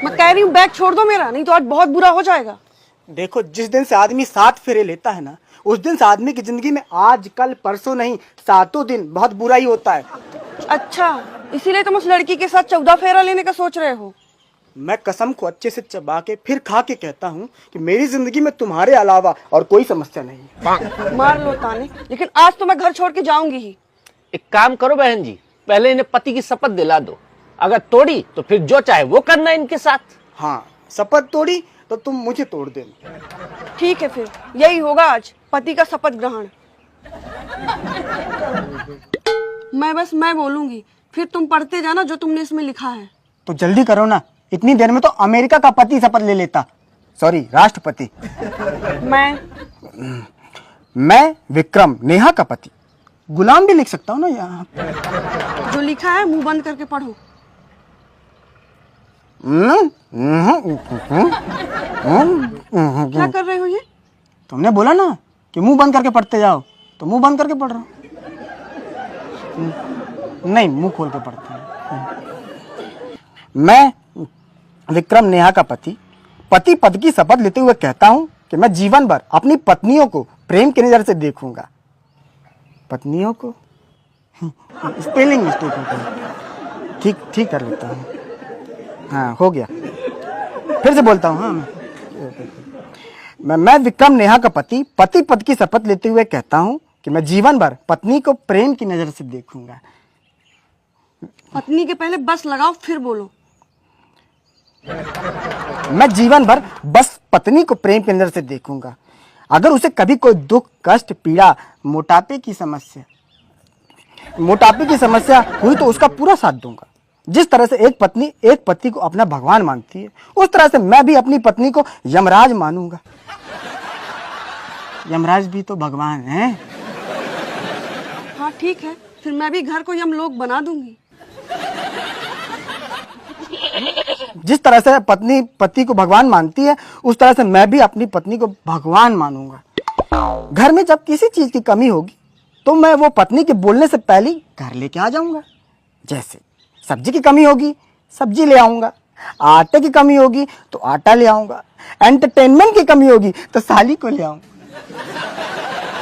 मैं कह रही हूँ बैग छोड़ दो मेरा, नहीं तो आज बहुत बुरा हो जाएगा। देखो, जिस दिन से आदमी 7 फेरे लेता है ना, उस दिन से आदमी की जिंदगी में आज कल परसों नहीं, 7 दिन बहुत बुरा ही होता है। अच्छा, इसीलिए तुम उस लड़की के साथ 14 फेरा लेने का सोच रहे हो? मैं कसम को अच्छे से चबा के फिर खा के कहता हूँ कि मेरी जिंदगी में तुम्हारे अलावा और कोई समस्या नहीं। मार लो ताने, लेकिन आज तो मैं घर छोड़ के जाऊंगी ही। एक काम करो बहन जी, पहले इन्हें पति की शपथ दिला दो, अगर तोड़ी तो फिर जो चाहे वो करना इनके साथ। हाँ, शपथ तोड़ी तो तुम मुझे तोड़ देना। ठीक है, फिर यही होगा आज, पति का शपथ ग्रहण। मैं बोलूंगी, फिर तुम पढ़ते जाना जो तुमने इसमें लिखा है। तो जल्दी करो ना, इतनी देर में तो अमेरिका का पति शपथ ले लेता, सॉरी राष्ट्रपति। मैं विक्रम नेहा का पति। गुलाम भी लिख सकता हूँ ना यहाँ। जो लिखा है मुंह बंद करके पढ़ो। क्या कर रहे हो ये? तुमने बोला ना कि मुंह बंद करके पढ़ते जाओ, तो मुंह बंद करके पढ़ रहा हूँ। नहीं, मुंह खोल के पढ़ता हूँ। मैं विक्रम नेहा का पति पद की शपथ लेते हुए कहता हूँ कि मैं जीवन भर अपनी पत्नियों को प्रेम की नजर से देखूंगा। पत्नियों को स्पेलिंग मिस्टेक हो गई, ठीक कर लेता हूँ। हाँ, हो गया, फिर से बोलता हूँ। हाँ, मैं विक्रम नेहा का पति पद की शपथ लेते हुए कहता हूँ कि मैं जीवन भर पत्नी को प्रेम की नजर से देखूंगा। पत्नी के पहले बस लगाओ, फिर बोलो। मैं जीवन भर बस पत्नी को प्रेम की नजर से देखूंगा। अगर उसे कभी कोई दुख, कष्ट, पीड़ा, मोटापे की समस्या हुई तो उसका पूरा साथ दूंगा। जिस तरह से एक पति को अपना भगवान मानती है, उस तरह से मैं भी अपनी पत्नी को यमराज मानूंगा। यमराज भी तो भगवान है। हाँ ठीक है, फिर मैं भी घर को यमलोक बना दूंगी। जिस तरह से पत्नी पति को भगवान मानती है, उस तरह से मैं भी अपनी पत्नी को भगवान मानूंगा। घर में जब किसी चीज की कमी होगी तो मैं वो पत्नी के बोलने से पहले घर लेके आ जाऊंगा। जैसे सब्जी की कमी होगी, सब्जी ले आऊंगा। आटे की कमी होगी तो आटा ले आऊंगा। एंटरटेनमेंट की कमी होगी तो साली को ले आऊंगा,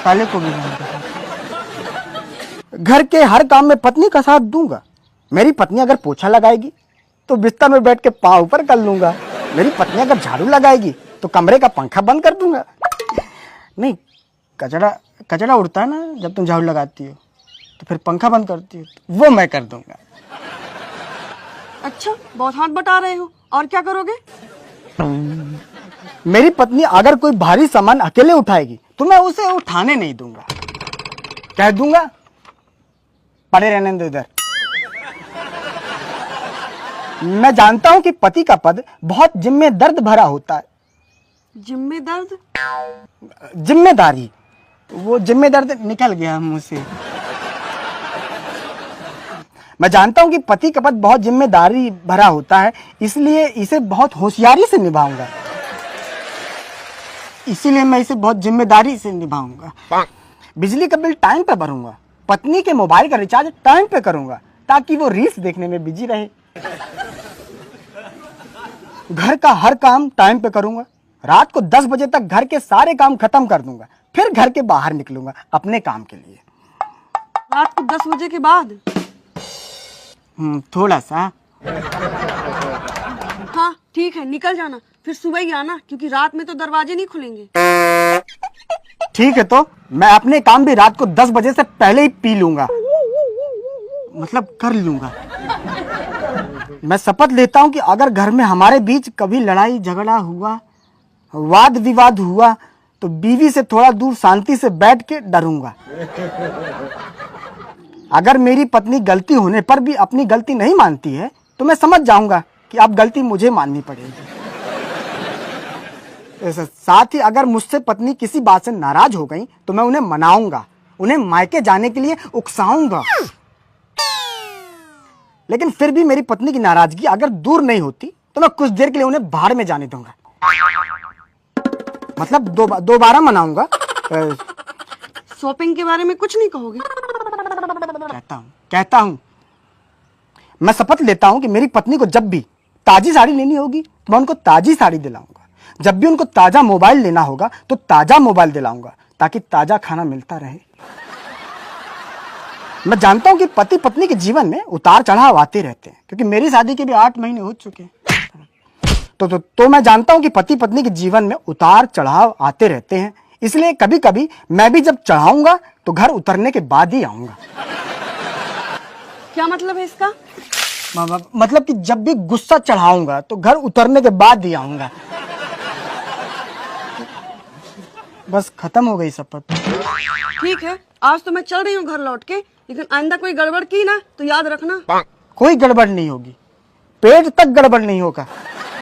साले को भी लाऊंगा। घर के हर काम में पत्नी का साथ दूंगा। मेरी पत्नी अगर पोछा लगाएगी तो बिस्तर में बैठ के पाँव ऊपर कर लूंगा। मेरी पत्नी अगर झाड़ू लगाएगी तो कमरे का पंखा बंद कर दूंगा। नहीं, कचरा उड़ता है ना जब तुम झाड़ू लगाती हो, तो फिर पंखा बंद करती हो, वो मैं कर दूंगा। अच्छा, बहुत हाथ बटा रहे हो, और क्या करोगे? मेरी पत्नी अगर कोई भारी सामान अकेले उठाएगी तो मैं उसे उठाने नहीं दूंगा। कह दूंगा पड़े रहने दो इधर। मैं जानता हूं कि पति का पद बहुत जिम्मेदर्द भरा होता है। जिम्मेदारी, वो जिम्मेदर्द निकल गया मुंह से। मैं जानता हूं कि पति का पद बहुत जिम्मेदारी भरा होता है, इसलिए इसे बहुत होशियारी से निभाऊंगा। इसीलिए मैं इसे बहुत जिम्मेदारी से निभाऊंगा। बिजली का बिल टाइम पे भरूंगा। पत्नी के मोबाइल का रिचार्ज टाइम पे करूंगा ताकि वो रील्स देखने में बिजी रहे। घर का हर काम टाइम पे करूंगा। रात को 10 बजे तक घर के सारे काम खत्म कर दूंगा, फिर घर के बाहर निकलूंगा अपने काम के लिए। रात को 10 बजे के बाद? थोड़ा सा। हाँ ठीक है, निकल जाना, फिर सुबह ही आना, क्योंकि रात में तो दरवाजे नहीं खुलेंगे। ठीक है, तो मैं अपने काम भी रात को 10 बजे से पहले ही पी लूंगा, मतलब कर लूंगा। मैं शपथ लेता हूं कि अगर घर में हमारे बीच कभी लड़ाई झगड़ा हुआ, वाद विवाद हुआ, तो बीवी से थोड़ा दूर शांति से बैठ के डरूंगा। अगर मेरी पत्नी गलती होने पर भी अपनी गलती नहीं मानती है तो मैं समझ जाऊंगा कि अब गलती मुझे माननी पड़ेगी। साथ ही अगर मुझसे पत्नी किसी बात से नाराज हो गई तो मैं उन्हें मनाऊंगा, उन्हें मायके जाने के लिए उकसाऊंगा। लेकिन फिर भी मेरी पत्नी की नाराजगी अगर दूर नहीं होती तो मैं कुछ देर के लिए उन्हें बाहर में जाने दूंगा, मतलब दोबारा मनाऊंगा। शॉपिंग के बारे में कुछ नहीं कहोगे? कहता हूं मैं शपथ लेता हूं कि मेरी पत्नी को जब भी ताजी साड़ी लेनी होगी मैं उनको ताजी साड़ी दिलाऊंगा। जब भी उनको ताजा मोबाइल लेना होगा तो ताजा मोबाइल दिलाऊंगा, ताकि ताजा खाना मिलता रहे। मैं जानता हूं कि पति पत्नी के जीवन में उतार चढ़ाव आते रहते हैं, क्योंकि मेरी शादी के भी 8 महीने हो चुके हैं। तो मैं जानता हूं कि पति पत्नी के जीवन में उतार चढ़ाव आते रहते हैं। इसलिए कभी कभी मैं भी जब चढ़ाऊंगा तो घर उतरने के बाद ही आऊंगा। क्या मतलब है इसका? मतलब कि जब भी गुस्सा चढ़ाऊंगा तो घर उतरने के बाद ही आऊंगा। बस खत्म हो गई शपथ। ठीक है, आज तो मैं चल रही हूँ घर लौट के, लेकिन आइंदा कोई गड़बड़ की ना तो याद रखना। कोई गड़बड़ नहीं होगी, पेट तक गड़बड़ नहीं होगा।